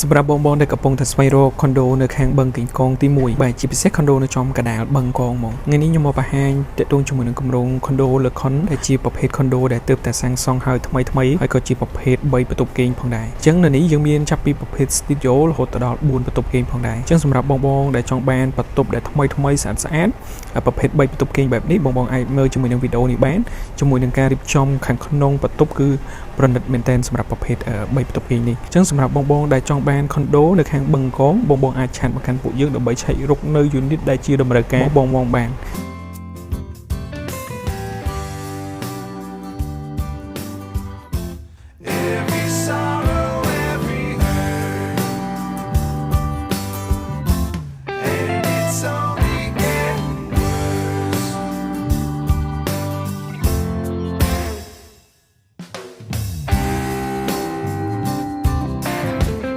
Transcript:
សម្រាប់បងៗដែលកំពុងតែស្វែងរកខុនដូនៅខាងបឹងកេងកងទី1បាទជាពិសេសខុនដូនៅចំកណ្ដាលបឹងកងហ្មងថ្ងៃនេះខ្ញុំមកបង្ហាញទាក់ទងជាមួយនឹងគម្រោងខុនដូលើខុនដែលជាប្រភេទខុនដូដែលទើបតែសាងសង់ហើយថ្មីហើយក៏ជាប្រភេទ3បន្ទប់គេងផងដែរអញ្ចឹងនៅនេះយើងមានចាប់ពីប្រភេទ studio រហូតដល់4បន្ទប់គេងផងដែរអញ្ចឹងសម្រាប់បងៗដែលចង់បានបន្ទប់ដែលថ្មីស្អាតប្រភេទ3បន្ទប់គេងបែបនេះបងអាចមើលជាមួយនឹងវីដេអូនេះបានជាមួយនឹងការរៀបចំខាងក្នុងបន្ទប់គឺប្រណិតមែនទែនសម្រាប់ប្រភេទ3បន្ទប់គេងនេះអញ្ចឹងសម្រាប់បងដែលចង់បានខុនដូនៅខាងបឹងកងបងអាចឆាតមកកាន់ពួកយើងដើម្បីឆែករុកនៅយូនីតដែលជាតម្រូវការបងបាន